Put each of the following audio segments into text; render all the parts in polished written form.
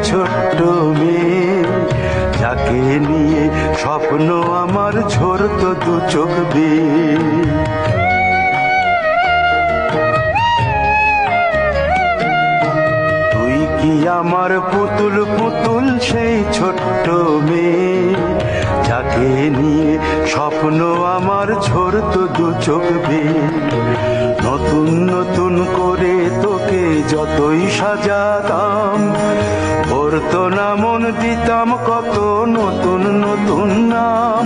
ছোট্ট মেয়ে, যাকে নিয়ে স্বপ্ন আমার ঝরতো দু চোখ বেয়ে। তুই কি আমার পুতুল পুতুল সেই ছোট্ট মেয়ে, যাকে নিয়ে স্বপ্ন আমার ঝরতো দু চোখ বেয়ে। নতুন নতুন করে তোকে যতই সাজাতাম, ভরতো না মন দিতাম কত নতুন নতুন নাম।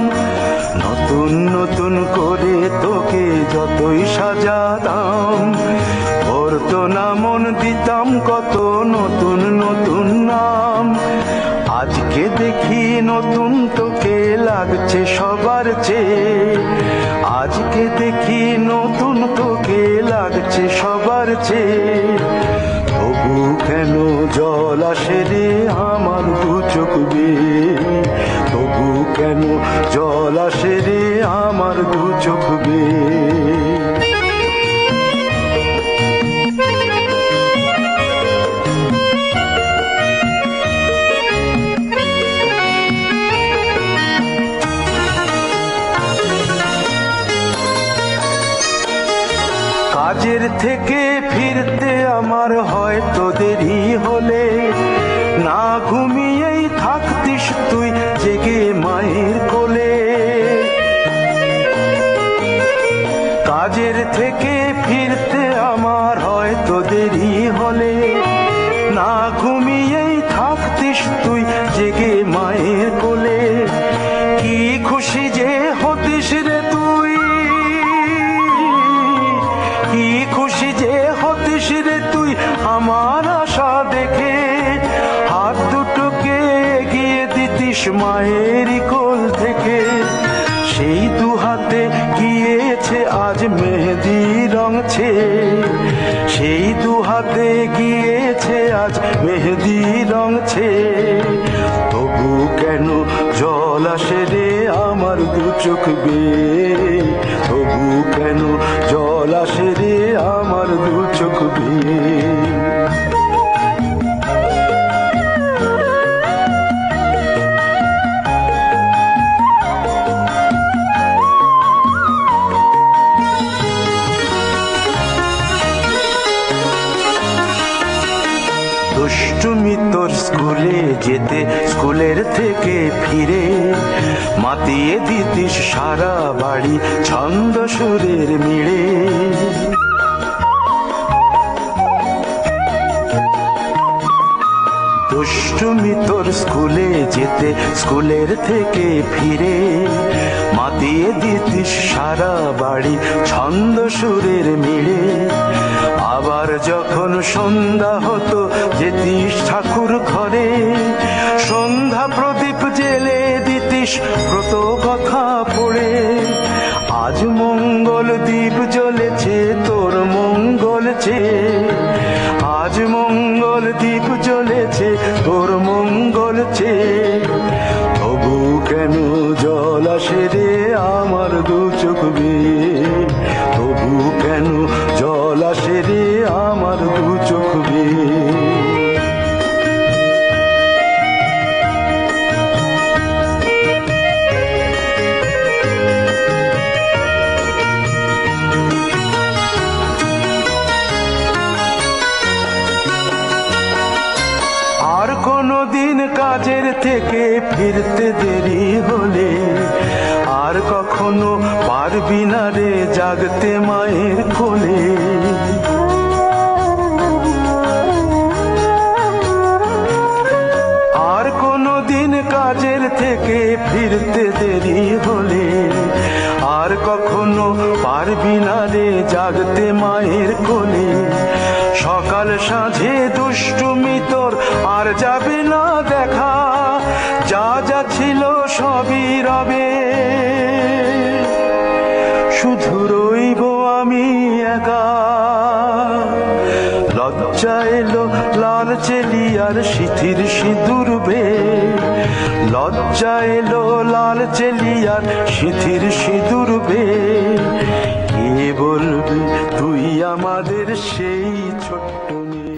নতুন নতুন করে তোকে যতই সাজাতাম, ভরতো না মন দিতাম কত নতুন নতুন নাম। আজকে দেখি নতুন তোকে লাগছে সবার চেয়ে, আজকে দেখি নতুন তোকে লাগছে সবার চেয়ে। তবু কেন জল আসে রে আমার দু চোখ বেয়ে, তবু কেন জল আসে রে আমার দু চোখ বেয়ে। কাজের থেকে ফিরতে আমার হয়তো দেরি হলে, না ঘুমিয়েই থাকতিস তুই জেগে মায়ের কোলে। কাজের থেকে ফিরতে আমার হয়তো দেরি হলে, না ঘুমিয়েই থাকতিস তুই জেগে মায়ের কোলে। কি খুশি যে হতিস রে তুই, কি খুশি যে হতিস রে তুই আমার আশা দেখে। হাত দুটোকে এগিয়ে দিতিস মায়েরই কোল থেকে, সেই দু হাতে গিয়েছে আজ মেহেদি রং ছেয়ে। সেই দু হাতে গিয়েছে আজ মেহেদি রং ছেয়ে। তবু কেন জল আসে রে আমার দু চোখ বেয়ে, তবু কেন জল আসে রে আমার দু চোখ বেয়ে। দুষ্টুমি তোর স্কুলে যেতে, স্কুলের থেকে ফিরে মাতিয়ে দিতিস সারা বাড়ি ছন্দ সুরের মিড়ে। দুষ্টুমি তোর স্কুলে যেতে, স্কুলের থেকে ফিরে মাতিয়ে দিতিস সারা বাড়ি ছন্দ সুরের মিড়ে। আবার যখন সন্ধ্যা হতো যেতিস ঠাকুর ঘরে, সন্ধ্যা প্রদীপ জেলে দিতিস ব্রত কথা পড়ে। আজ মঙ্গল দ্বীপ জ্বলেছে তোর মঙ্গল চেয়ে, আজ মঙ্গল দ্বীপ জ্বলেছে তোর মঙ্গল চেয়ে। তবু কেন জল আসে রে আমার দু চোখ বেয়ে, তবু কেন জল আসে রে আমার দু চোখ বেয়ে। আর কোনদিন কাজের থেকে ফিরতে দেরি হলে, আর কখনো পারবি না রে জাগতে মায়ের কোলে। আর কোনদিন কাজের থেকে ফিরতে দেরি হলে, আর কখনো পারবি না রে জাগতে মায়ের কোলে। সকাল সাঁঝে দুষ্টুমি তোর আর যাবে না দেখা, যা যা ছিল সবই রবে। শুধু রইব আমি একা, লজ্জা এলো লাল চেলিয়ার সিথির সিঁদুর বেয়ে। লজ্জা এলো লাল চেলিয়ার সিথির সিঁদুর বেয়ে। কে বলবি তুই আমাদের সেই ছোট্ট মেয়ে।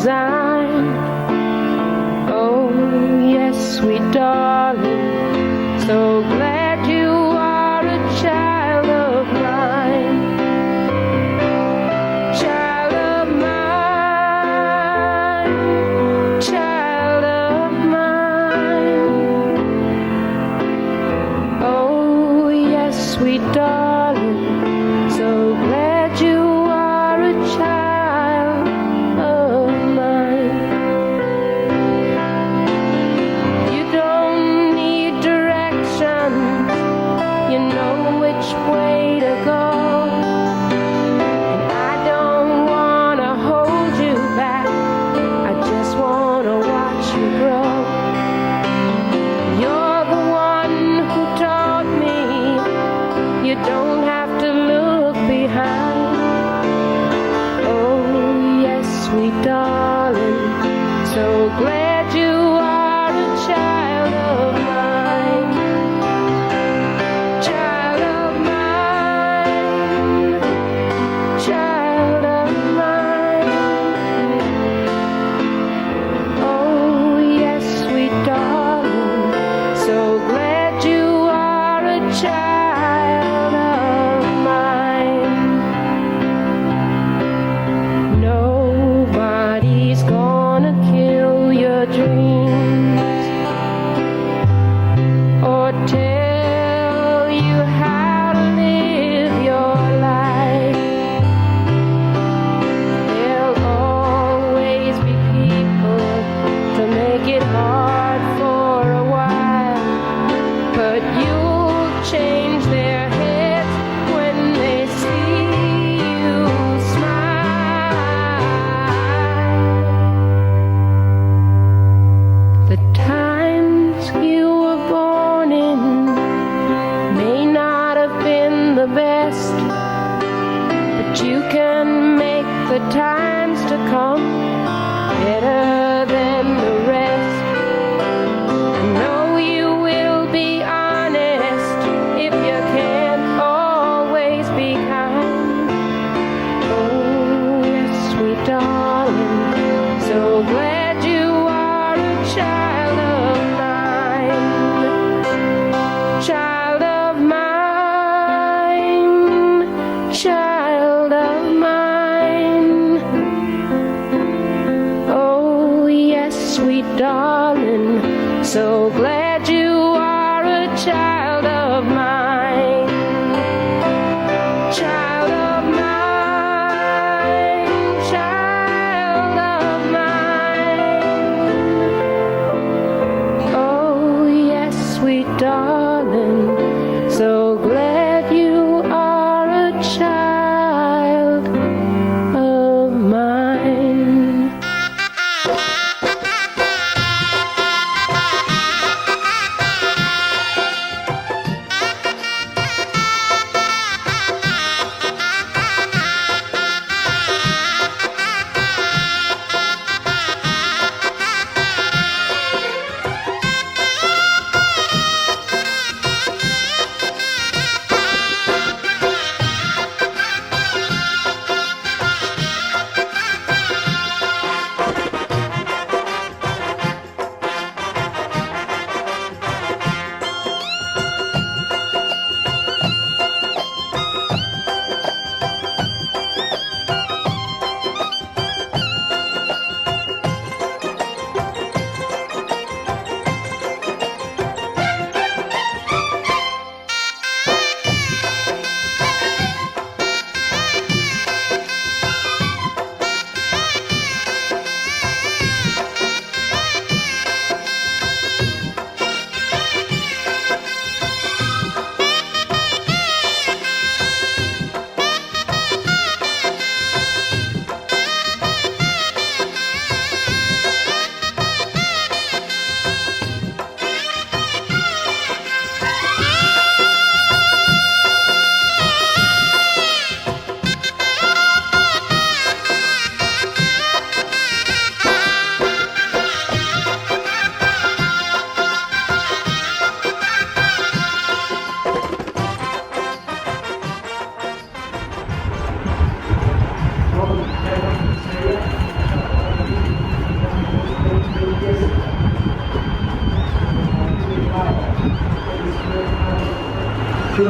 designed. Oh, yes, sweet darling, so glad you are a child of mine. Child of mine, child of mine. Oh, yes, sweet darling, so glad you are a child of mine. You don't need directions, you know which way to go. And I don't wanna hold you back, I just wanna watch you grow. You're the one who taught me you don't have to look behind. Oh, yes, sweet darling, so glad you are a child of mine. Child of mine, child of mine. Oh, yes, sweet darling, so glad you are a child of mine. Nobody's gonna kill your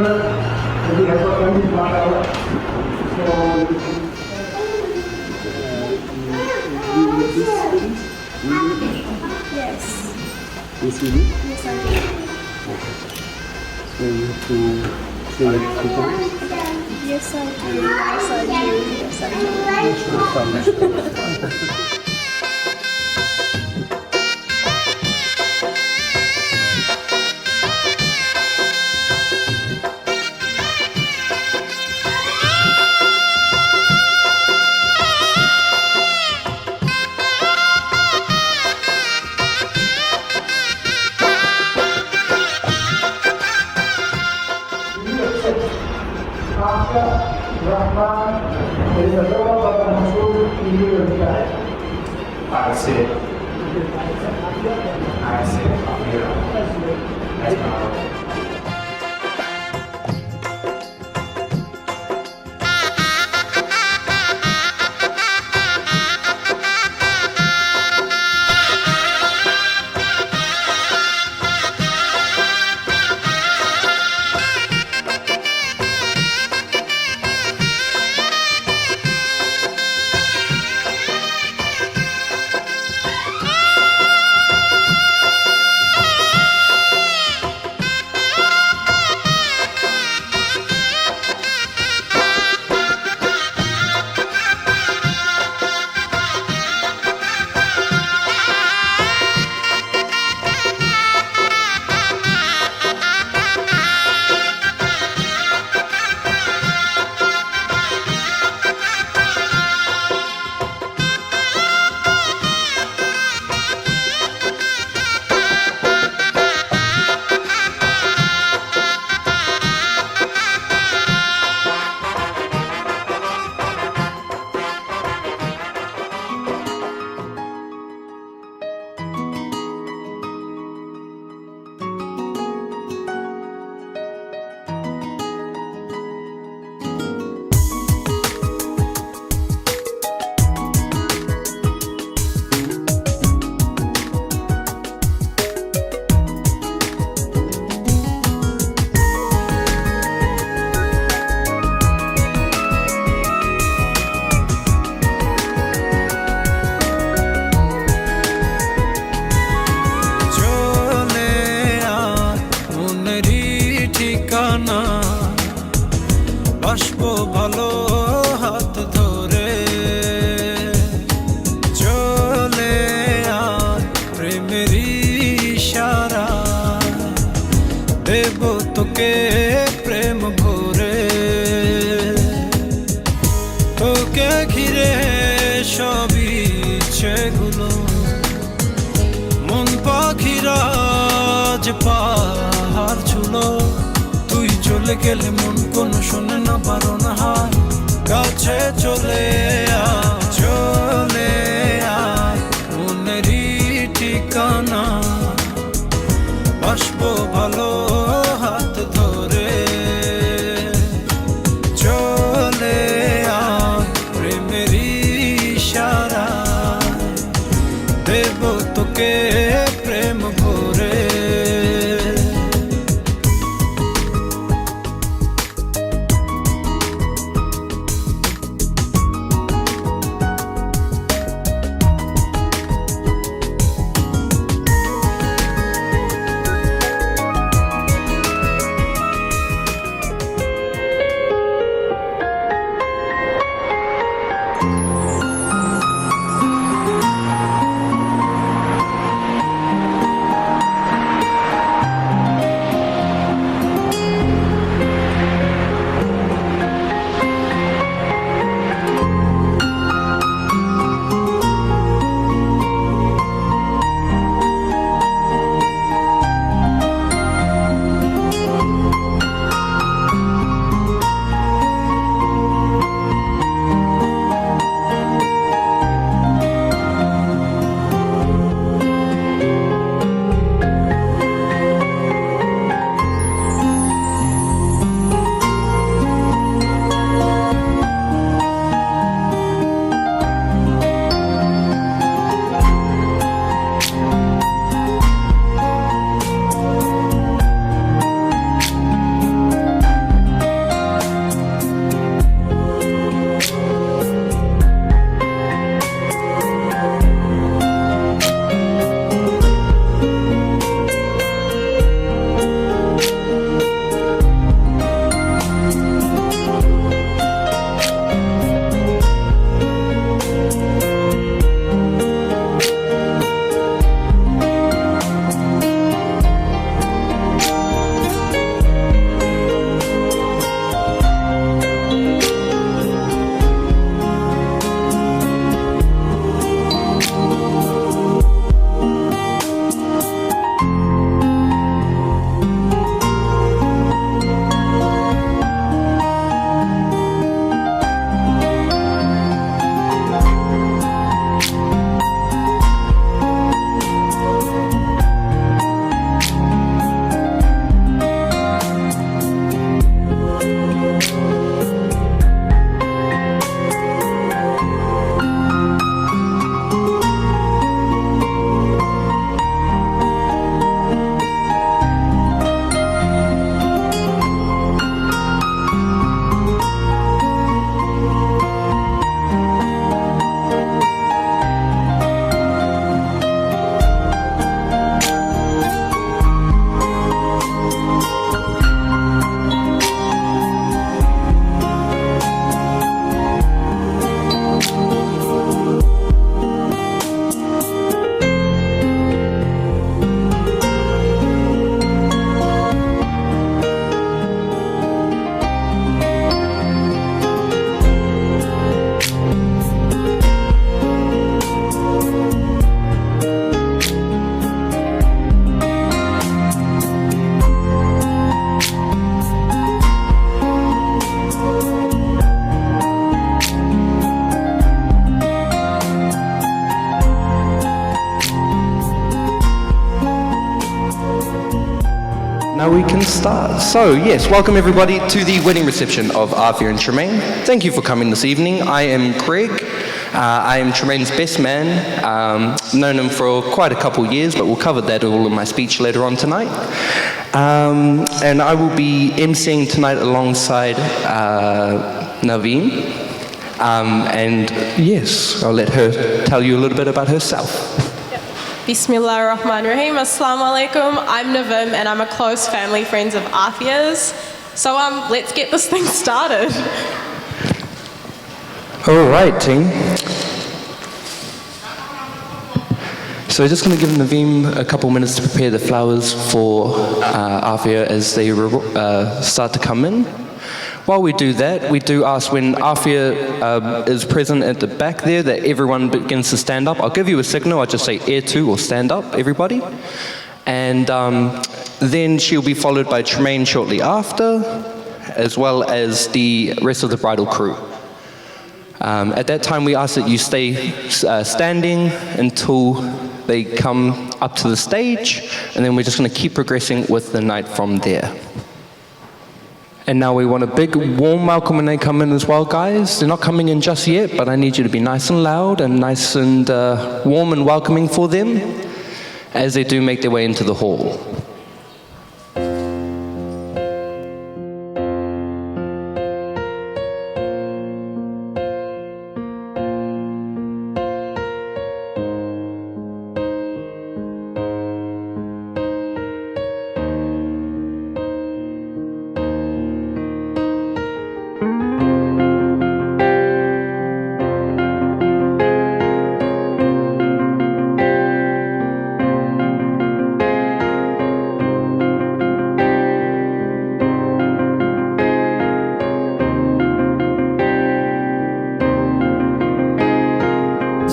Yes. Yes, you do? Yes, I do. So you have to say it 2 times. Yes, I do. Yes, I do. Yes, I do. I see. I see. That's my বাসবো ভালো হাত ধরে চলে আয় প্রেমের ইশারা দেব তোকে প্রেম ভরে তোকে ঘিরে সব ইচ্ছেগুলো মন পাখিরা যে পাহাড় ছুলো তুই চলে গেলে মন কোনো শোনে না বারণ হয় কাছে চলে আয় মনেরই ঠিকানা বাসবো ভালো হাত ধরে চলে আয় প্রেমের ইশারা দেব তোকে প্রেম ভরে now we can start. So, yes, welcome everybody to the wedding reception of Afia and Tremaine. Thank you for coming this evening. I am Craig. I am Tremaine's best man. Known him for quite a couple years, but we'll cover that all in my speech later on tonight. And I will be emceeing tonight alongside Naveen. And yes, I'll let her tell you a little bit about herself. Bismillah ar-Rahman ar-Rahim. Assalamu alaikum. I'm Navim and I'm a close family friend of Afia's. So let's get this thing started. All right, team. So just going to give Naveen a couple minutes to prepare the flowers for Afia as they start to come in. While we do that, we do ask when Afia is present at the back there that everyone begins to stand up. I'll give you a signal. I'll just say air two or stand up, everybody. And then she'll be followed by Tremaine shortly after, as well as the rest of the bridal crew. At that time, we ask that you stay standing until they come up to the stage, and then we're just going to keep progressing with the night from there. And now we want a big warm welcome when they come in as well, guys. They're not coming in just yet, but I need you to be nice and loud and nice and warm and welcoming for them as they do make their way into the hall.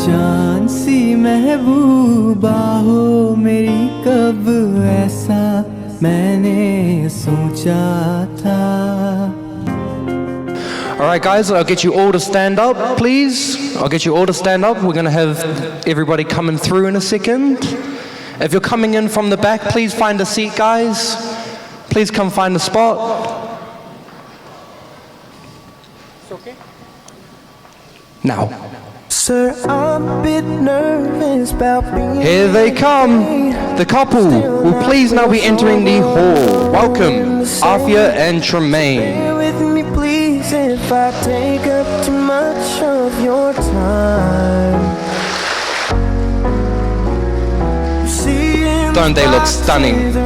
जान सी महबूबा हो मेरी कब ऐसा मैंने सोचा था. All right, guys, I'll get you all to stand up, please. I'll get you all to stand up. We're going to have everybody coming through in a second. If you're coming in from the back, please find a seat, guys. Please come find a spot. It's okay. Now. Sir, I'm a bit nervous about being Here they come. The couple will please now be entering the hall. Welcome, Afia and Tremaine. Bear with me, please, if I take up too much of your time. Don't they look stunning?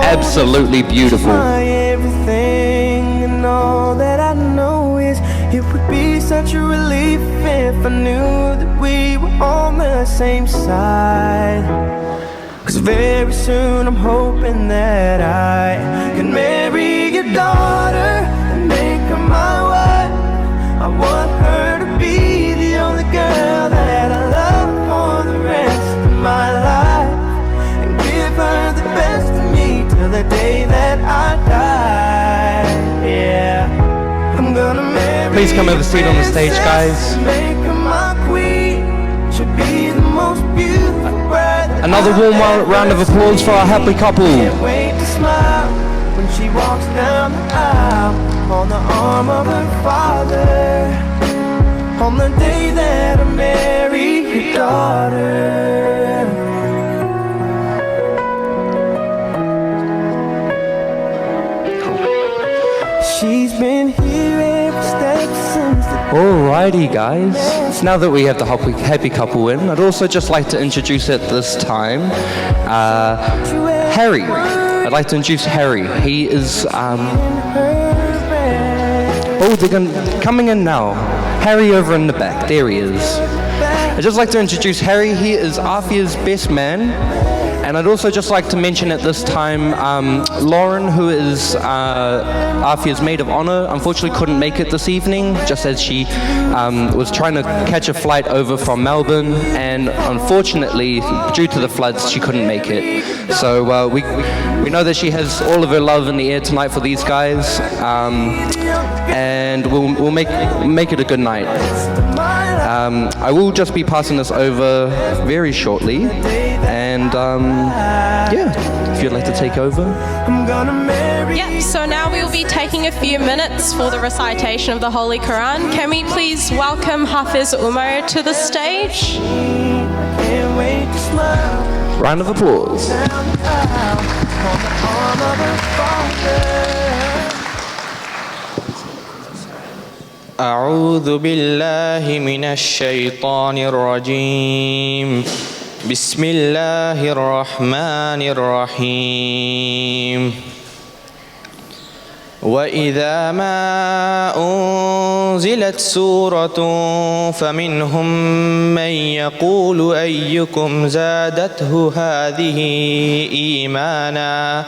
Absolutely beautiful. Everything and all that I know is it would be such a relief if I knew that we were on the same side. 'Cause very soon I'm hoping that I can marry your daughter and make her my wife. I want her to be the only girl that I love for the rest of my life, and give her the best of me till the day that I die. Yeah, I'm gonna marry. Please come have a seat on the stage, guys. Make her my queen. She'll be the most beautiful bride. Another warm round of applause for our happy couple. Can't wait to smile when she walks down the aisle on the arm of her father, on the day that I marry your daughter. She's been here every step since the Alrighty, guys. Now that we have the happy couple in, I'd also just like to introduce at this time Harry. I'd like to introduce Harry. He is they're coming in now. Harry over in the back. There he is. I'd just like to introduce Harry. He is Afia's best man. And I'd also just like to mention at this time, Lauren, who is Afia's maid of honor, unfortunately couldn't make it this evening, just as she was trying to catch a flight over from Melbourne, and unfortunately, due to the floods, she couldn't make it. So we know that she has all of her love in the air tonight for these guys, and we'll make it a good night. I will just be passing this over very shortly, and yeah, if you'd like to take over. Yep, so now we will be taking a few minutes for the recitation of the Holy Quran. Can we please welcome Hafiz Umar to the stage? Round of applause. أعوذ بالله من الشيطان الرجيم بسم الله الرحمن الرحيم وإذا ما أنزلت سورة فمنهم من يقول أيكم زادته هذه إيمانا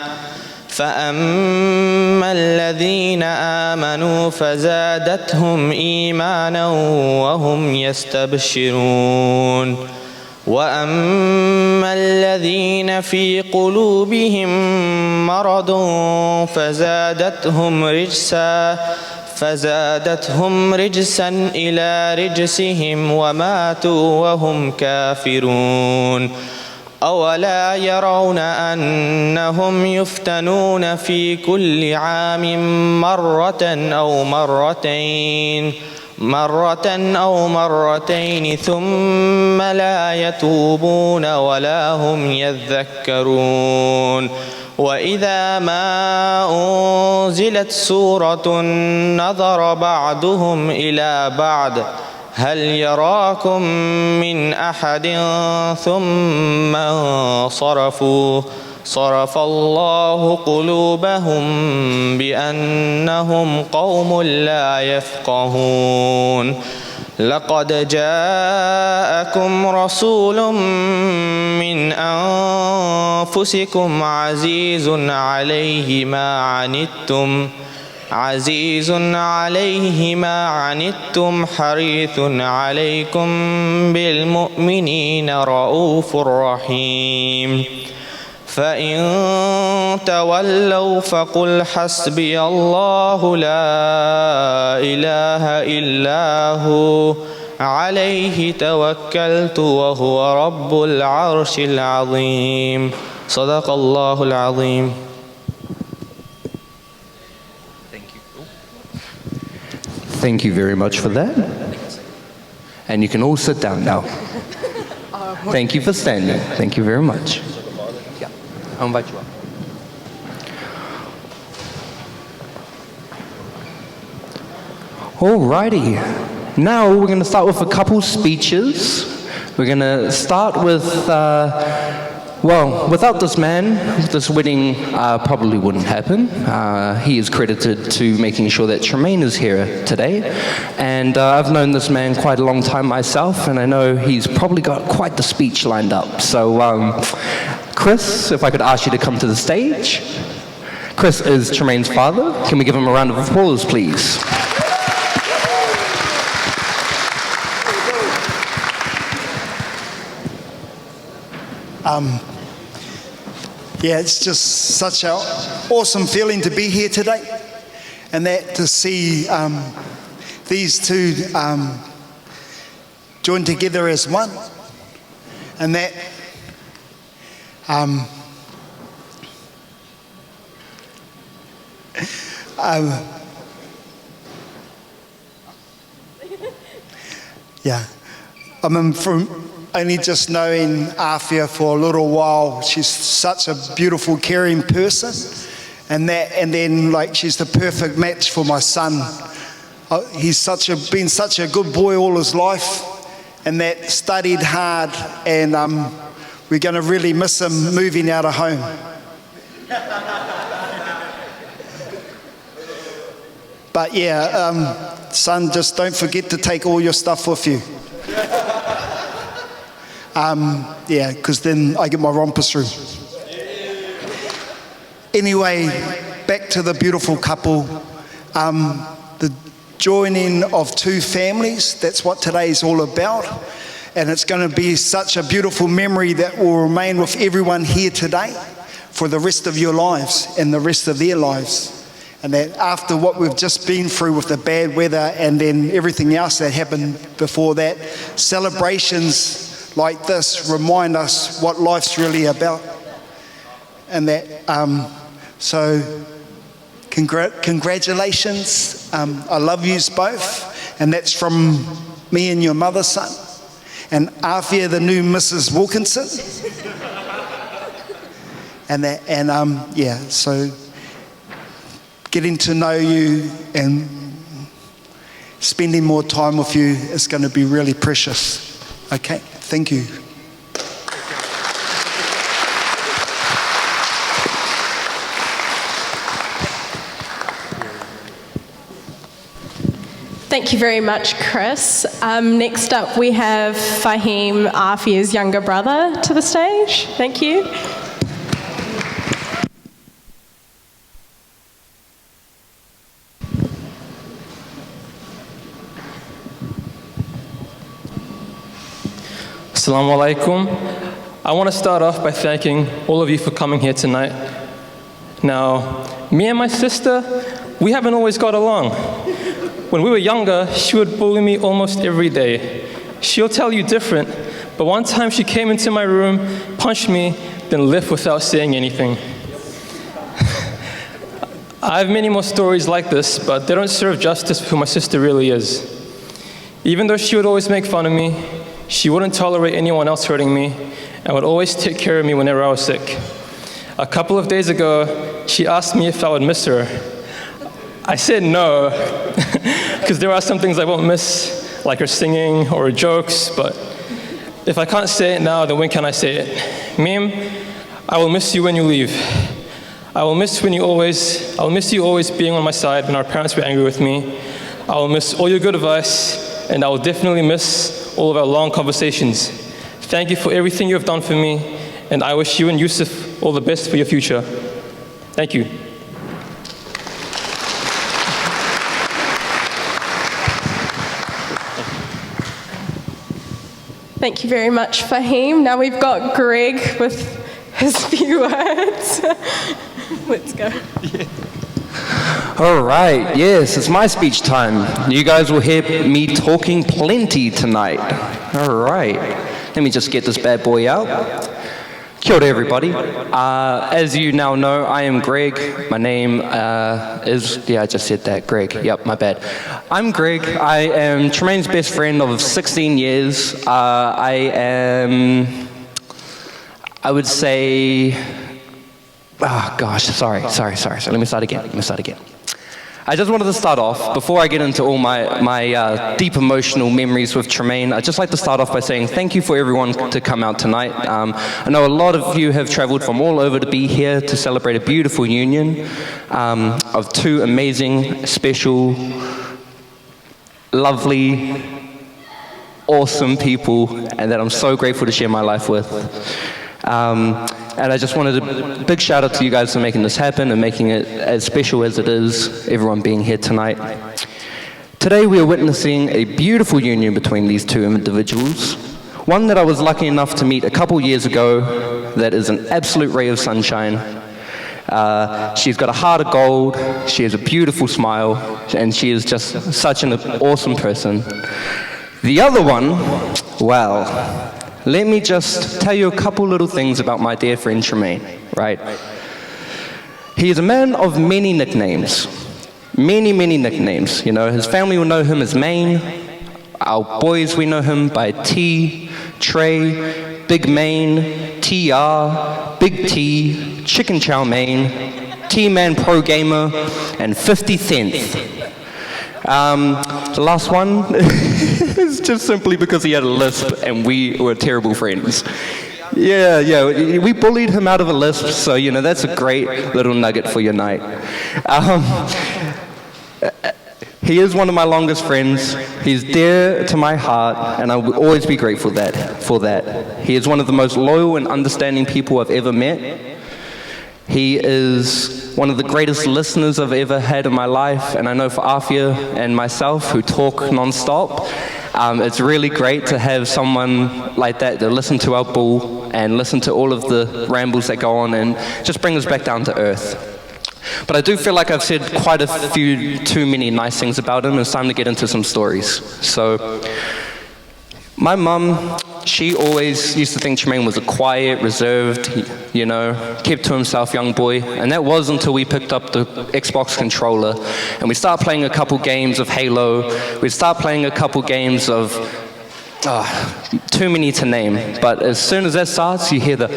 فأما الذين آمنوا فزادتهم إيمانا وهم يستبشرون وأما الذين في قلوبهم مرض فزادتهم رجسا إلى رجسهم وماتوا وهم كافرون أولا يرون أنهم يفتنون في كل عام مرة أو مرتين ثم لا يتوبون ولا هم يذكرون وإذا ما أنزلت سورة نظر بعضهم إلى بعض هل يراكم من أحد ثم انصرفوا صرف الله قلوبهم بأنهم قوم لا يفقهون لقد جاءكم رسول من أنفسكم عزيز عليه ما عنتم حريص عليكم بالمؤمنين رؤوف رحيم فإن تولوا فقل حسبي الله لا إله إلا هو عليه توكلت وهو رب العرش العظيم صدق الله العظيم. Thank you very much for that. And you can all sit down now. Thank you for standing. Thank you very much. Yeah, I'll invite you up. Alrighty. Now we're going to start with a couple speeches. We're going to start with, well, without this man, this wedding probably wouldn't happen. He is credited to making sure that Tremaine is here today. And I've known this man quite a long time myself, and I know he's probably got quite the speech lined up. So, Chris, if I could ask you to come to the stage. Chris is Tremaine's father. Can we give him a round of applause, please? Yeah, it's just such an awesome feeling to be here today, and that to see these two joined together as one, and that yeah, I mean, from only just knowing Afia for a little while, she's such a beautiful, caring person, and then like she's the perfect match for my son. He's been such a good boy all his life, and that studied hard, and we're going to really miss him moving out of home. But yeah, son, just don't forget to take all your stuff with you. Yeah, because then I get my rompers through. Anyway, back to the beautiful couple. The joining of two families, that's what today's all about. And it's going to be such a beautiful memory that will remain with everyone here today for the rest of your lives and the rest of their lives. And that after what we've just been through with the bad weather and then everything else that happened before that, celebrations like this remind us what life's really about. And that, so congratulations. I love yous both. And that's from me and your mother, son. And Afia, the new Mrs. Wilkinson. So getting to know you and spending more time with you is going to be really precious. Okay, thank you. Thank you very much, Chris. Next up, we have Fahim, Afia's younger brother, to the stage. Thank you. Assalamu alaikum. I want to start off by thanking all of you for coming here tonight. Now, me and my sister, we haven't always got along. When we were younger, she would bully me almost every day. She'll tell you different, but one time she came into my room, punched me, then left without saying anything. I have many more stories like this, but they don't serve justice for who my sister really is. Even though she would always make fun of me, she wouldn't tolerate anyone else hurting me and would always take care of me whenever I was sick. A couple of days ago, she asked me if I would miss her. I said no, because there are some things I won't miss, like her singing or her jokes, but if I can't say it now, then when can I say it? Mim, I will miss you when you leave. I will miss you always being on my side when our parents were angry with me. I will miss all your good advice, and I will definitely miss all of our long conversations. Thank you for everything you have done for me, and I wish you and Yusuf all the best for your future. Thank you. Thank you very much, Fahim. Now we've got Greg with his few words. Let's go. All right, yes, it's my speech time. You guys will hear me talking plenty tonight. All right, let me just get this bad boy out. Kia ora, everybody. As you now know, I am Greg. My name is, I just said that, Greg. Yep, my bad. I'm Greg. I am Tremaine's best friend of 16 years. I would say, sorry. Let me start again. I just wanted to start off, before I get into all my deep emotional memories with Tremaine, I'd just like to start off by saying thank you for everyone to come out tonight. I know a lot of you have traveled from all over to be here to celebrate a beautiful union of two amazing, special, lovely, awesome people, and that I'm so grateful to share my life with. And I just wanted a big shout out to you guys for making this happen and making it as special as it is, everyone being here tonight. Today we are witnessing a beautiful union between these two individuals, one that I was lucky enough to meet a couple years ago that is an absolute ray of sunshine. She's got a heart of gold, she has a beautiful smile, and she is just such an awesome person. The other one, well, let me just tell you a couple little things about my dear friend Tremaine, right? He is a man of many nicknames. Many nicknames. You know, his family will know him as Maine. Our boys, we know him by T, Trey, Big Maine, TR, Big T, Chicken Chow Mein, T-Man Pro Gamer, and 50th. The last one is just simply because he had a lisp and we were terrible friends. Yeah, we bullied him out of a lisp, so, you know, that's a great little nugget for your night. He is one of my longest friends. He's dear to my heart, and I will always be grateful for that. He is one of the most loyal and understanding people I've ever met. He is one of the greatest listeners I've ever had in my life, and I know for Afia and myself who talk non-stop, it's really great to have someone like that to listen to our bull and listen to all of the rambles that go on and just bring us back down to earth. But I do feel like I've said quite a few too many nice things about him. It's time to get into some stories. So, my mum, she always used to think Tremaine was a quiet, reserved, you know, kept to himself young boy. And that was until we picked up the Xbox controller and we started playing a couple games of Halo. We'd start playing a couple games of, too many to name. But as soon as that starts, you hear the,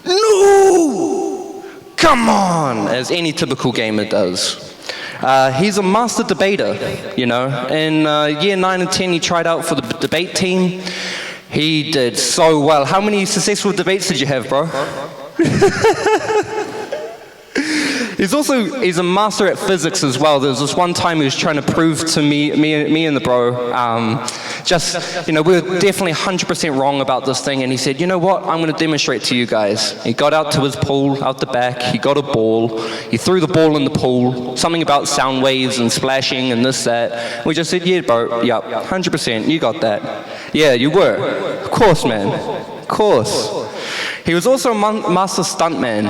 no! Come on! As any typical gamer does. He's a master debater, you know. In year 9 and 10, he tried out for the debate team. He did so well. How many successful debates did you have, bro? He's a master at physics as well. There was this one time he was trying to prove to me and the bro, we were definitely 100% wrong about this thing, and he said, you know what, I'm going to demonstrate to you guys. He got out to his pool, out the back, he got a ball, he threw the ball in the pool, something about sound waves and splashing and this, that. We just said, yeah, bro, yep, 100%, you got that. Yeah, you were. Of course, man. Of course. He was also a master stuntman.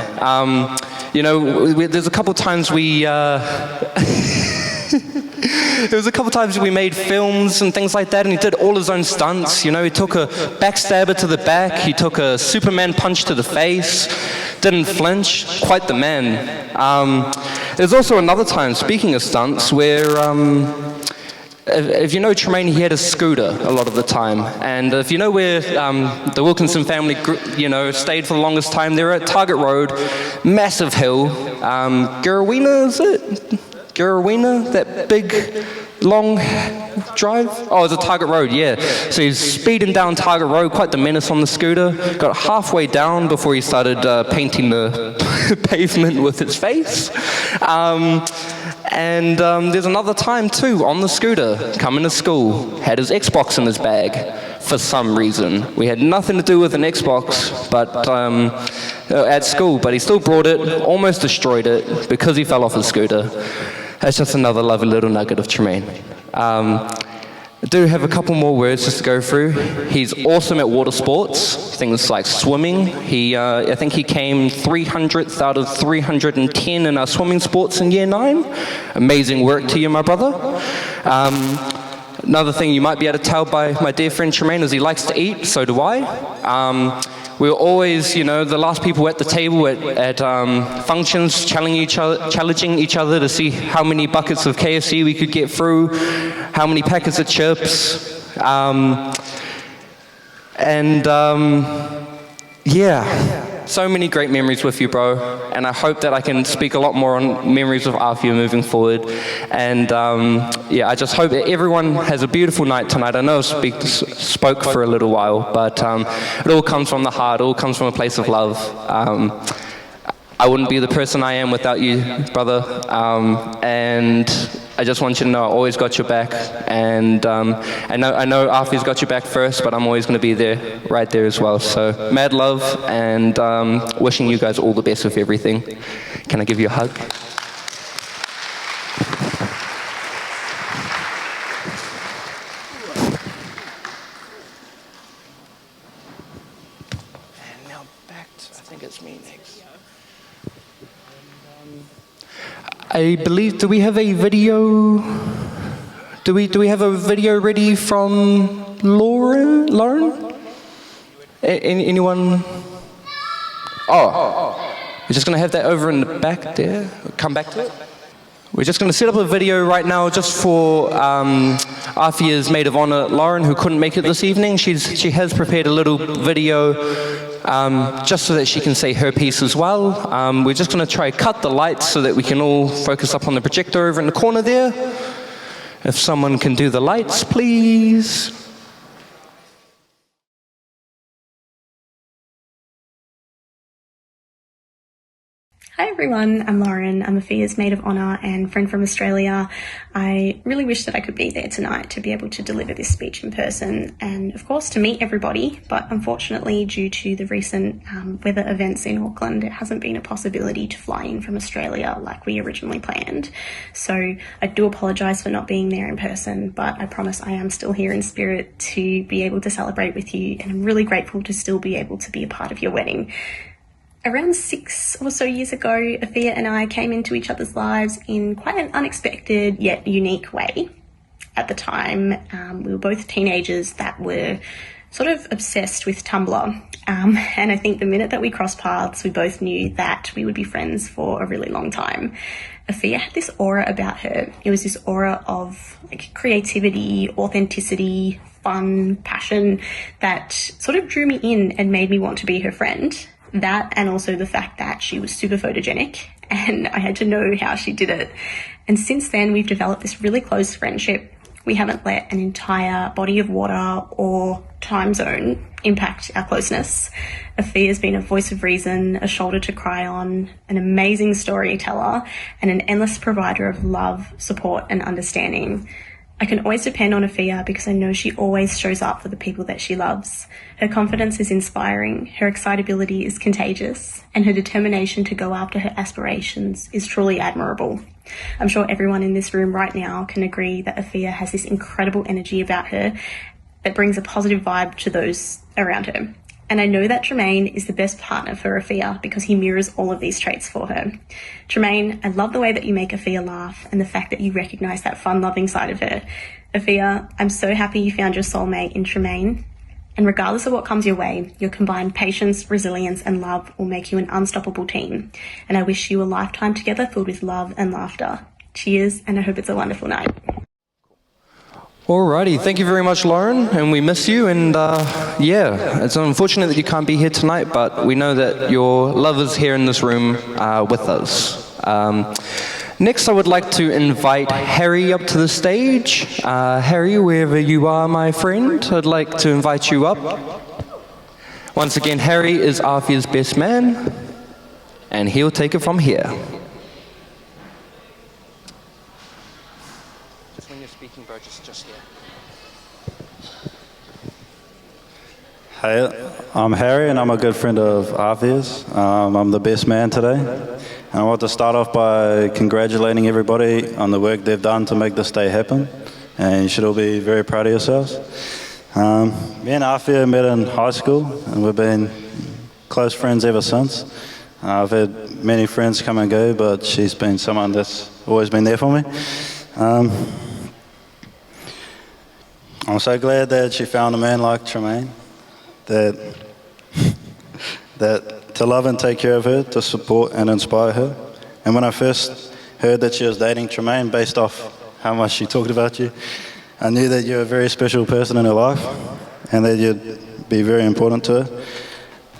There's a couple times we made films and things like that, and he did all his own stunts. You know, he took a backstabber to the back, he took a Superman punch to the face, didn't flinch, quite the man. There's also another time, speaking of stunts, where if you know Tremaine, he had a scooter a lot of the time. And if you know where the Wilkinson family, stayed for the longest time, they were at Target Road, massive hill. Garawina, is it? Garawina, that big, long drive? Oh, it's a Target Road, yeah. So he's speeding down Target Road, quite the menace on the scooter. Got halfway down before he started painting the pavement with his face. And there's another time too, on the scooter, coming to school, had his Xbox in his bag for some reason. We had nothing to do with an Xbox, but at school, but he still brought it, almost destroyed it, because he fell off his scooter. That's just another lovely little nugget of Tremaine. I do have a couple more words just to go through. He's awesome at water sports, things like swimming. I think he came 300th out of 310 in our swimming sports in year 9. Amazing work to you, my brother. Another thing you might be able to tell by my dear friend Tremaine is he likes to eat, so do I. We were always, the last people at the table at functions, challenging each other to see how many buckets of KFC we could get through, how many packets of chips, so many great memories with you, bro. And I hope that I can speak a lot more on memories of Afia moving forward. And I just hope that everyone has a beautiful night tonight. I know I spoke for a little while, but it all comes from the heart. It all comes from a place of love. I wouldn't be the person I am without you, brother. And I just want you to know I always got your back. And I know Afia's got your back first, but I'm always going to be there, right there as well. So mad love, and wishing you guys all the best with everything. Can I give you a hug? And now back to, I think it's me next. I believe, do we have a video? Do we have a video ready from Lauren? Anyone? Oh, we're just gonna have that over in the back there. Come back to it. We're just going to set up a video right now just for Afia's maid of honor, Lauren, who couldn't make it this evening. She has prepared a little video just so that she can say her piece as well. We're just going to try to cut the lights so that we can all focus up on the projector over in the corner there. If someone can do the lights, please. Hi everyone, I'm Lauren. I'm Afia's maid of honour and friend from Australia. I really wish that I could be there tonight to be able to deliver this speech in person and of course to meet everybody, but unfortunately due to the recent weather events in Auckland, it hasn't been a possibility to fly in from Australia like we originally planned. So I do apologise for not being there in person, but I promise I am still here in spirit to be able to celebrate with you, and I'm really grateful to still be able to be a part of your wedding. Around 6 or so years ago, Afia and I came into each other's lives in quite an unexpected yet unique way. At the time, we were both teenagers that were sort of obsessed with Tumblr. And I think the minute that we crossed paths, we both knew that we would be friends for a really long time. Afia had this aura about her. It was this aura of creativity, authenticity, fun, passion that sort of drew me in and made me want to be her friend. That, and also the fact that she was super photogenic and I had to know how she did it. And since then, we've developed this really close friendship. We haven't let an entire body of water or time zone impact our closeness. Afia has been a voice of reason, a shoulder to cry on, an amazing storyteller, and an endless provider of love, support, and understanding. I can always depend on Afia because I know she always shows up for the people that she loves. Her confidence is inspiring, her excitability is contagious, and her determination to go after her aspirations is truly admirable. I'm sure everyone in this room right now can agree that Afia has this incredible energy about her that brings a positive vibe to those around her. And I know that Tremaine is the best partner for Afia because he mirrors all of these traits for her. Tremaine, I love the way that you make Afia laugh and the fact that you recognise that fun-loving side of her. Afia, I'm so happy you found your soulmate in Tremaine. And regardless of what comes your way, your combined patience, resilience and love will make you an unstoppable team. And I wish you a lifetime together filled with love and laughter. Cheers, and I hope it's a wonderful night. Alrighty, thank you very much, Lauren, and we miss you, and yeah, it's unfortunate that you can't be here tonight, but we know that your love is here in this room with us. Next, I would like to invite Harry up to the stage. Harry, wherever you are, my friend, I'd like to invite you up. Once again, Harry is Afia's best man, and he'll take it from here. Just when you're speaking, bro, just here. Hey, I'm Harry and I'm a good friend of Afia's. I'm the best man today. And I want to start off by congratulating everybody on the work they've done to make this day happen. And you should all be very proud of yourselves. Me and Afia met in high school and we've been close friends ever since. I've had many friends come and go, but she's been someone that's always been there for me. I'm so glad that she found a man like Tremaine. That to love and take care of her, to support and inspire her. And when I first heard that she was dating Tremaine, based off how much she talked about you, I knew that you're a very special person in her life and that you'd be very important to her.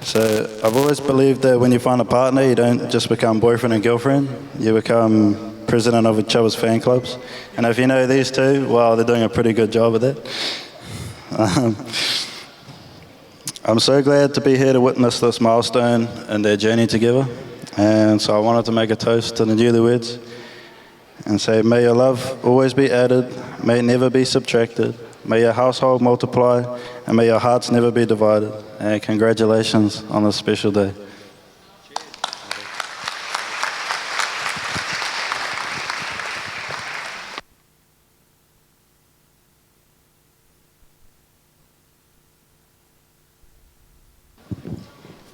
So I've always believed that when you find a partner, you don't just become boyfriend and girlfriend, you become president of each other's fan clubs. And if you know these two, well, they're doing a pretty good job of that. I'm so glad to be here to witness this milestone in their journey together. And so I wanted to make a toast to the newlyweds and say, may your love always be added, may it never be subtracted, may your household multiply, and may your hearts never be divided. And congratulations on this special day.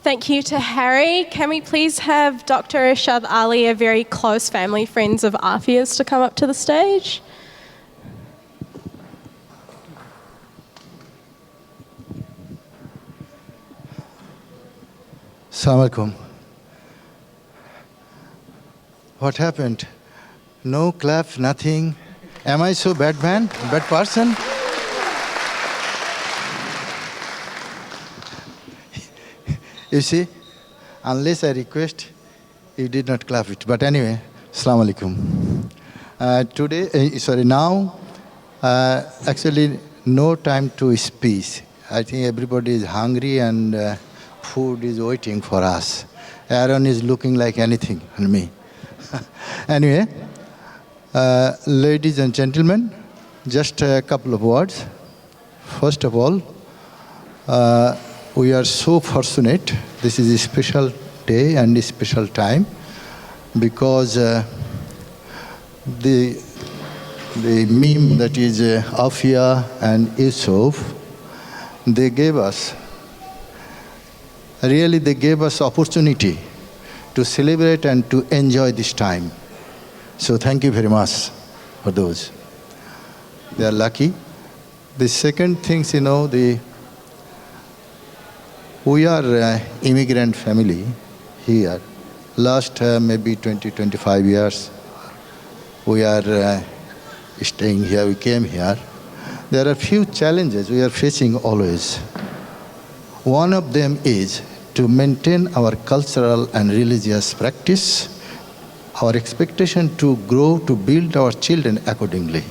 Thank you to Harry. Can we please have Dr. Irshad Ali, a very close family friends of Afia's, to come up to the stage? Assalamu alaikum. What happened? No clap, nothing. Am I so bad man, bad person? You see, unless I request, you did not clap it. But anyway, Assalamu alaikum. Now, actually, no time to speak. I think everybody is hungry and food is waiting for us. Aaron is looking like anything on me. Anyway, ladies and gentlemen, just a couple of words. First of all, we are so fortunate. This is a special day and a special time because the meme that is Afia and Yusuf, they gave us Really, they gave us opportunity to celebrate and to enjoy this time. So thank you very much for those. They are lucky. The second thing, we are immigrant family here. Last maybe 20-25 years, we are staying here, we came here. There are few challenges we are facing always. One of them is to maintain our cultural and religious practice, our expectation to grow, to build our children accordingly.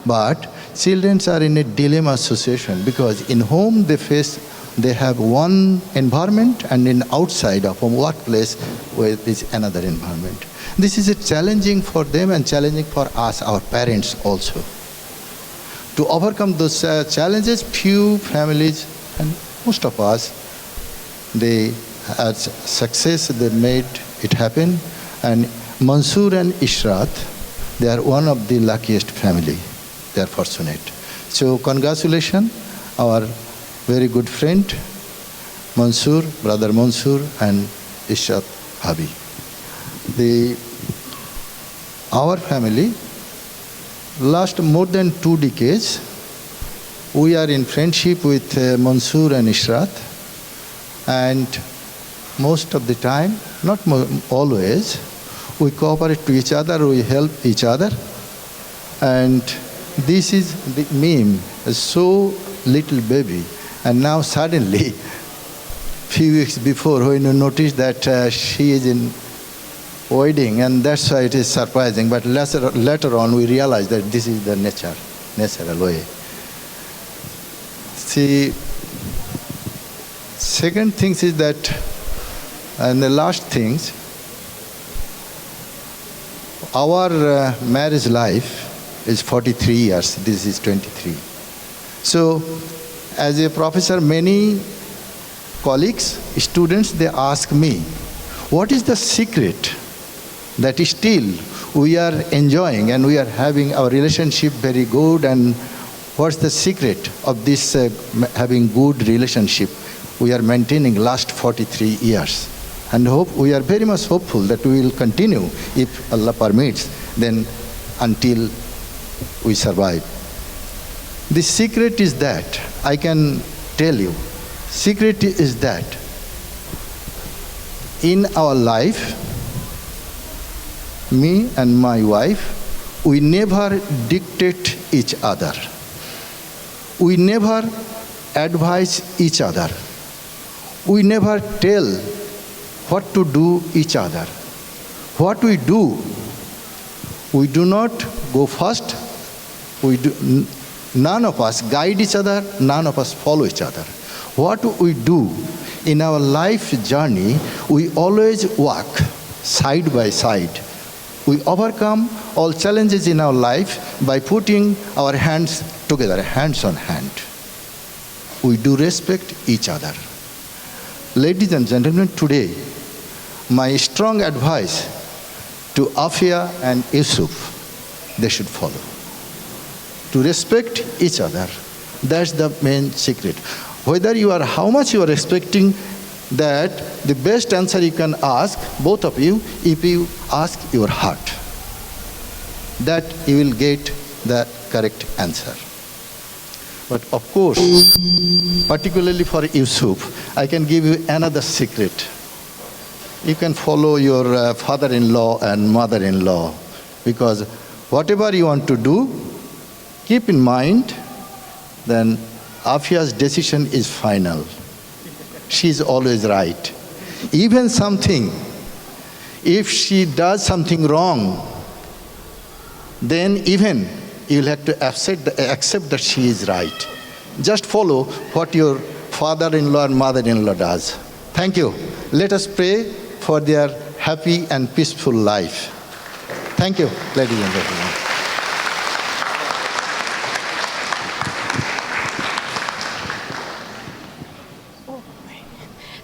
But children are in a dilemma situation because in home they have one environment and in outside of a workplace where is another environment. This is challenging for them and challenging for us, our parents also. To overcome those challenges, few families and most of us, they had success, they made it happen. And Mansoor and Ishrat, they are one of the luckiest family. They are fortunate. So congratulations, our very good friend, Mansoor, brother Mansoor, and Ishrat Bhabi. Our family, last more than 2 decades, we are in friendship with Mansoor and Ishrat, and most of the time, not always, we cooperate to each other, we help each other, and this is the meme, so little baby, and now suddenly, few weeks before, when you notice that she is in wedding, and that's why it is surprising. But later on, we realize that this is the natural way. See, second thing is that, and the last things, our marriage life is 43 years. This is 23. So, as a professor, many colleagues, students, they ask me, what is the secret that still we are enjoying and we are having our relationship very good, and what's the secret of this having good relationship we are maintaining last 43 years? And we are very much hopeful that we will continue, if Allah permits, then until we survive. The secret is that, I can tell you, secret is that in our life, me and my wife, we never dictate each other. We never advise each other. We never tell what to do each other. What we do not go first. None of us guide each other, none of us follow each other. What we do in our life journey, we always walk side by side. We overcome all challenges in our life by putting our hands together, hands on hand. We do respect each other. Ladies and gentlemen, today, my strong advice to Afia and Yusuf, they should follow. To respect each other, that's the main secret. Whether you are, how much you are respecting, that the best answer you can ask, both of you, if you ask your heart, that you will get the correct answer. But of course, particularly for Yusuf, I can give you another secret. You can follow your father-in-law and mother-in-law, because whatever you want to do, keep in mind, then Afia's decision is final. She is always right. Even something, if she does something wrong, then even you will have to accept that she is right. Just follow what your father-in-law and mother-in-law does. Thank you. Let us pray for their happy and peaceful life. Thank you, ladies and gentlemen.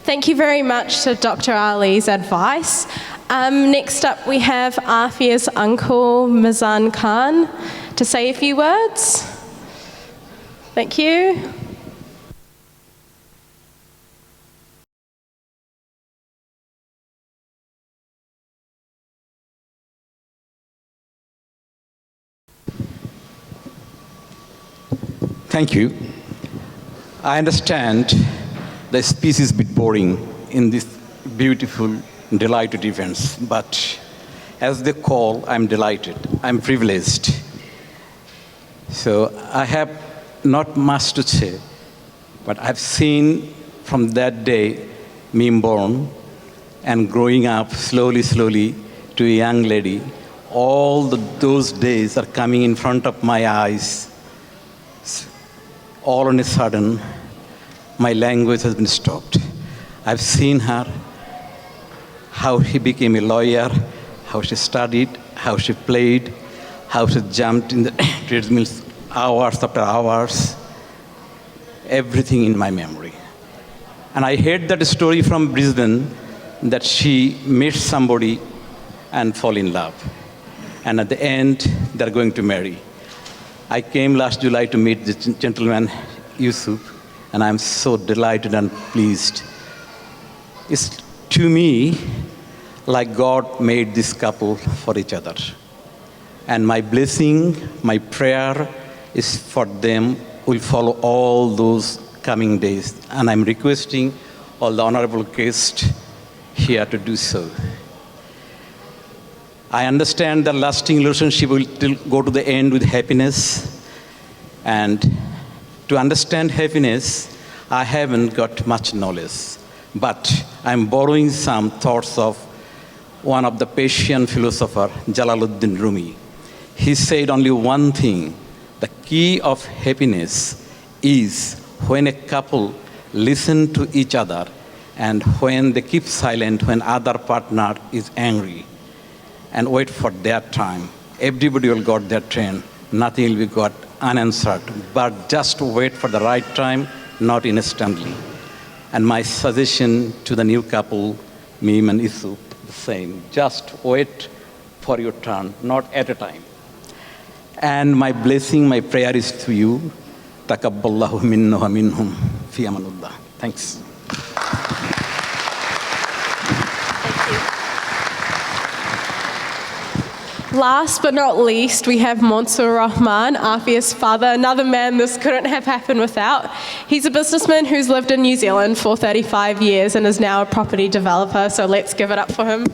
Thank you very much to Dr. Ali's advice. Next up, we have Afia's uncle, Mizan Khan, to say a few words. Thank you. Thank you. I understand the speech is a bit boring in this beautiful, delighted events, but as they call, I'm delighted. I'm privileged. So I have not much to say, but I've seen from that day me born and growing up slowly to a young lady. All those days are coming in front of my eyes. All on a sudden, my language has been stopped. I've seen her, how she became a lawyer, how she studied, how she played, how she jumped in the treadmills hours after hours. Everything in my memory. And I heard that story from Brisbane that she met somebody and fall in love. And at the end, they're going to marry. I came last July to meet this gentleman, Yusuf, and I'm so delighted and pleased. It's to me like God made this couple for each other. And my blessing, my prayer is for them will follow all those coming days. And I'm requesting all the honorable guests here to do so. I understand the lasting relationship will go to the end with happiness. And to understand happiness, I haven't got much knowledge. But I'm borrowing some thoughts of one of the Persian philosopher, Jalaluddin Rumi. He said only one thing: the key of happiness is when a couple listen to each other and when they keep silent when other partner is angry and wait for their time. Everybody will got their turn. Nothing will be got unanswered. But just wait for the right time, not instantly. And my suggestion to the new couple, Mim and Yusuf, the same. Just wait for your turn, not at a time. And my blessing, my prayer is to you. Takabballahu minna wa minhum fi amanullah. Thanks. Last but not least, we have Mansour Rahman, Afia's father, another man this couldn't have happened without. He's a businessman who's lived in New Zealand for 35 years and is now a property developer, so let's give it up for him.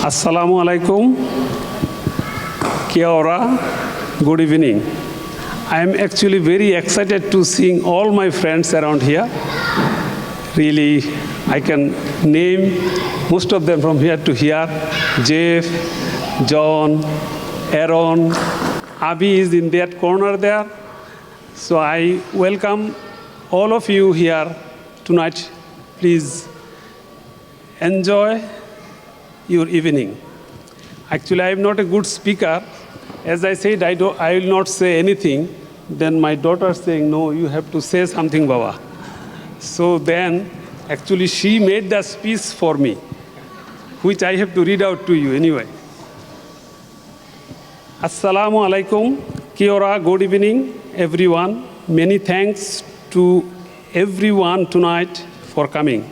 Assalamu alaikum. Kia ora. Good evening. I am actually very excited to see all my friends around here. Really, I can name most of them from here to here. Jeff, John, Aaron, Abi is in that corner there. So I welcome all of you here tonight. Please enjoy your evening. Actually, I am not a good speaker. As I said, I will not say anything. Then my daughter saying, no, you have to say something, Baba. So then, actually, she made the speech for me, which I have to read out to you anyway. Assalamu alaikum. Kia ora, good evening, everyone. Many thanks to everyone tonight for coming.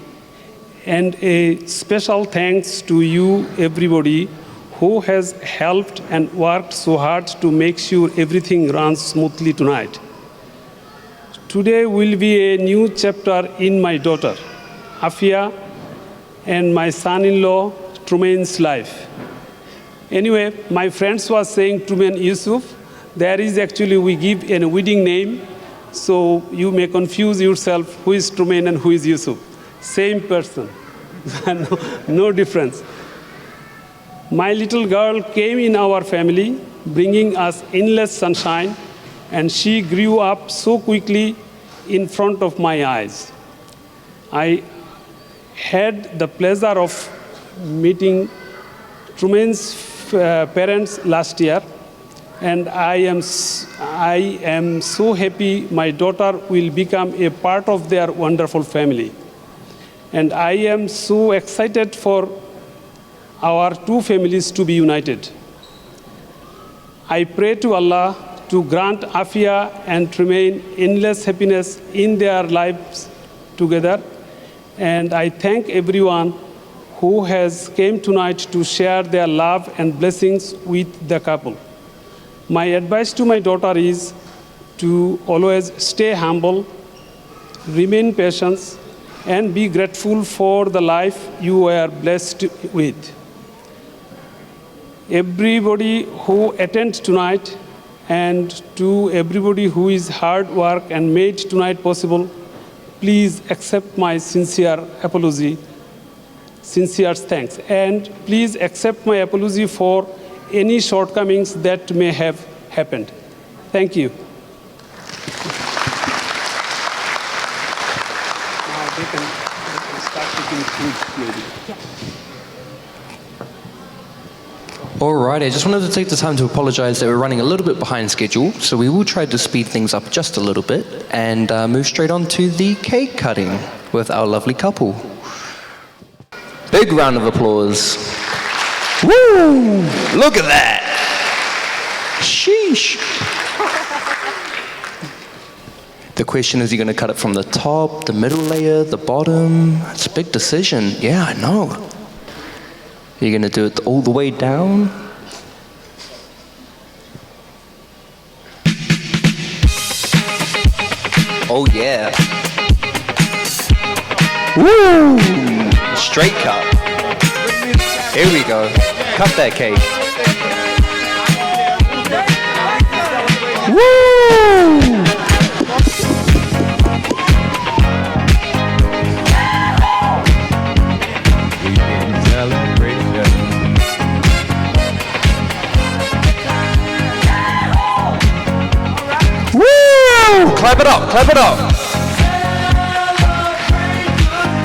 And a special thanks to you, everybody, who has helped and worked so hard to make sure everything runs smoothly tonight. Today will be a new chapter in my daughter, Afia, and my son-in-law, Trumain's life. Anyway, my friends was saying Trumain Yusuf. There is actually, we give a wedding name, so you may confuse yourself who is Trumain and who is Yusuf. Same person, no difference. My little girl came in our family, bringing us endless sunshine, and she grew up so quickly in front of my eyes. I had the pleasure of meeting Trumain's parents last year, and I am so happy my daughter will become a part of their wonderful family. And I am so excited for our two families to be united. I pray to Allah to grant Afia and Trumain endless happiness in their lives together. And I thank everyone who has came tonight to share their love and blessings with the couple. My advice to my daughter is to always stay humble, remain patient, and be grateful for the life you were blessed with. Everybody who attends tonight and to everybody who is hard work and made tonight possible, please accept my sincere apology, sincere thanks. And please accept my apology for any shortcomings that may have happened. Thank you. Now they can start taking food maybe. Alright, I just wanted to take the time to apologize that we're running a little bit behind schedule, so we will try to speed things up just a little bit and move straight on to the cake cutting with our lovely couple. Big round of applause. Woo! Look at that! Sheesh! The question is, you're going to cut it from the top, the middle layer, the bottom? It's a big decision. Yeah, I know. You're going to do it all the way down? Oh yeah. Woo! Straight cut. Here we go. Cut that cake. Woo! Woo! Clap it up, clap it up.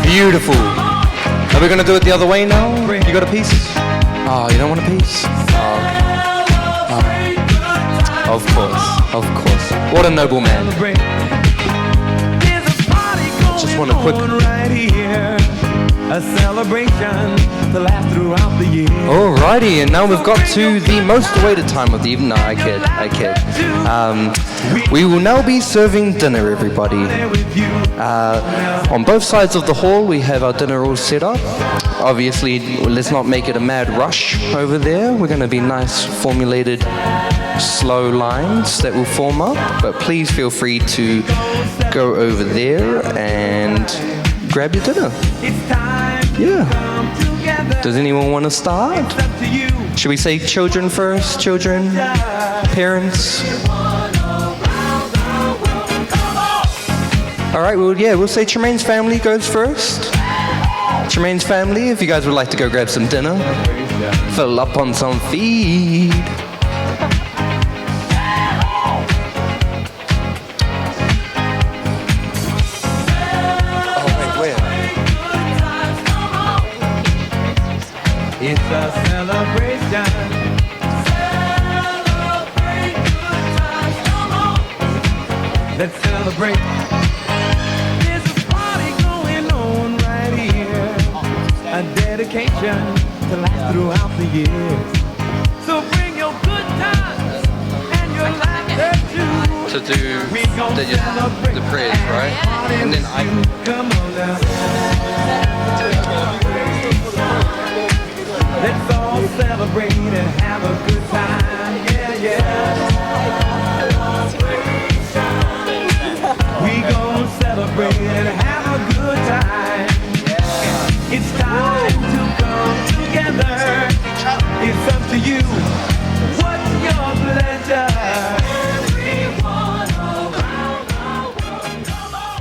Beautiful. Are we gonna do it the other way now? You got a piece? Oh, you don't want a piece? Oh. Of course, of course. What a noble man. Just want a quick... A celebration to last throughout the year. Alrighty, and now we've got to the most awaited time of the evening. No, I kid. We will now be serving dinner, everybody. On both sides of the hall, we have our dinner all set up. Obviously, let's not make it a mad rush over there. We're going to be nice, formulated, slow lines that will form up. But please feel free to go over there and grab your dinner. Yeah. Does anyone want to start? Should we say children first? Children? Parents? Alright, well, yeah, we'll say Tremaine's family goes first. Tremaine's family, if you guys would like to go grab some dinner, fill up on some feed. It's a celebration. Celebrate good times, come on. Let's celebrate. There's a party going on right here. A dedication to last throughout the years. So bring your good times and your laughter too. To do the prayers, right? And then I... Come on now. Let's all celebrate and have a good time, yeah. We gon' celebrate and have a good time. It's time to come together. It's up to you. What's your pleasure? Everyone around the world, come on.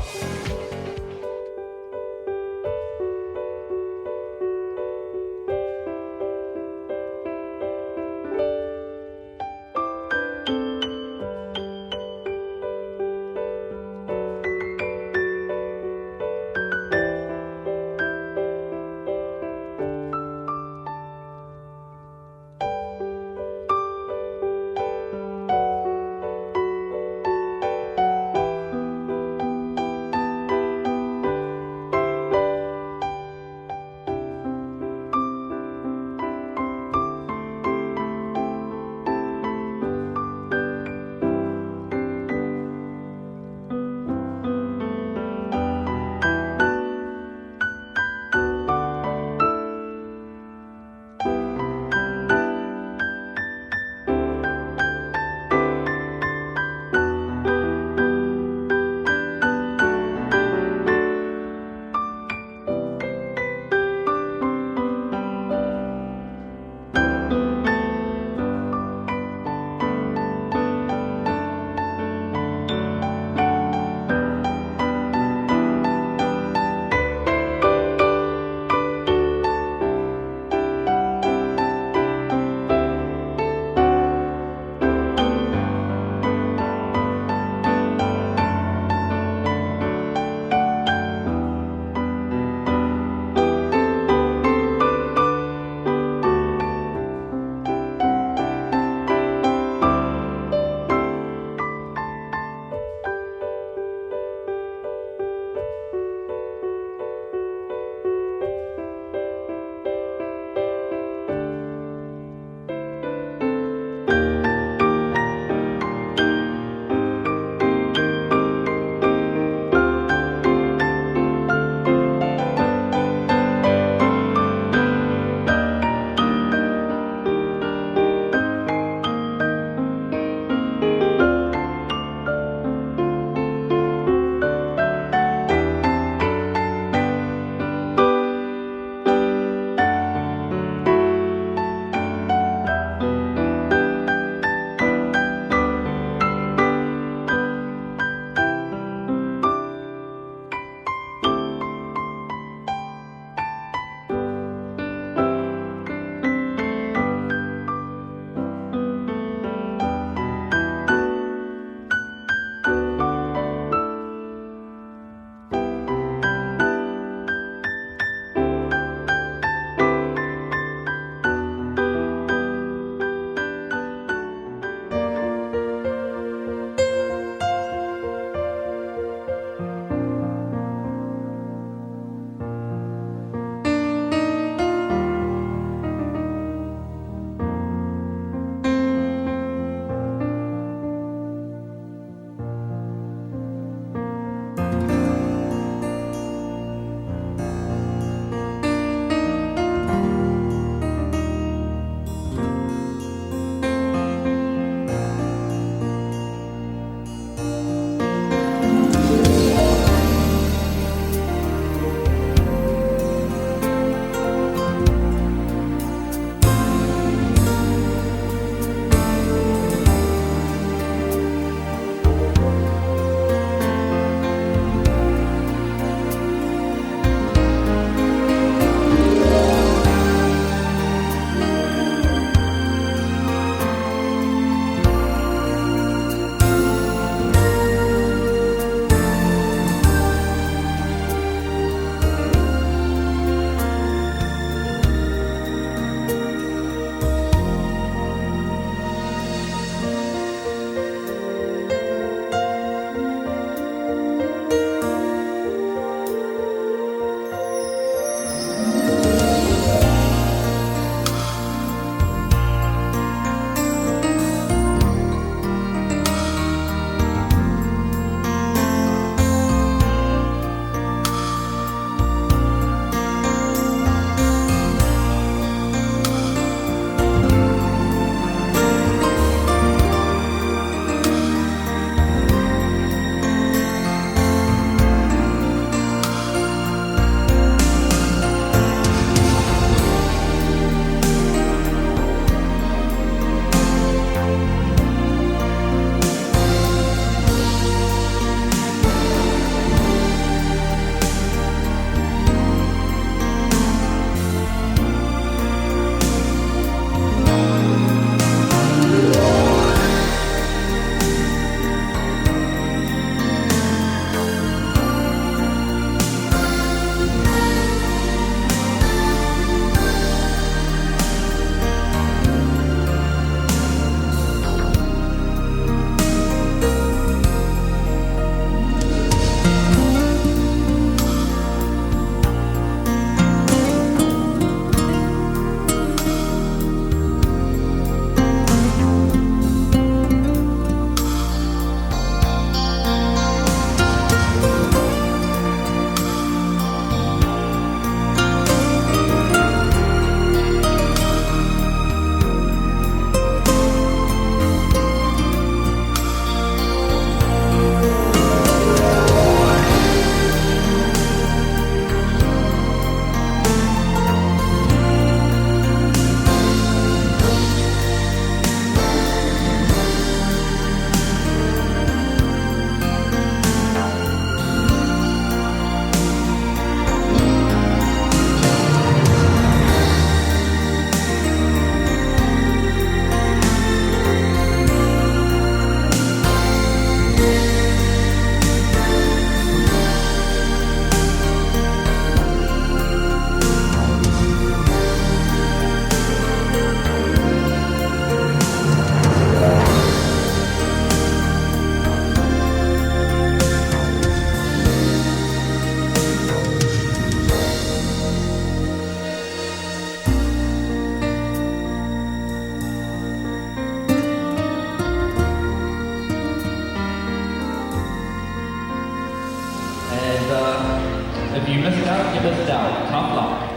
If you missed out, you missed out. Tough luck.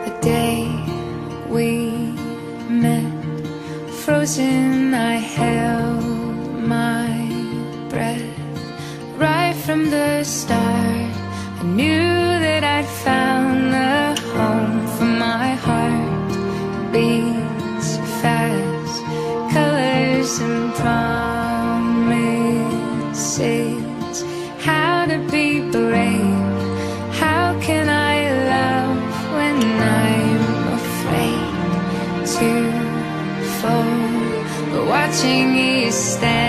The day we met, frozen, I held my breath. Right from the start, I knew that I'd found the home for my heart. Beats fast, colors and promises. How to be brave, how can I love when I'm afraid to fall? But watching you stand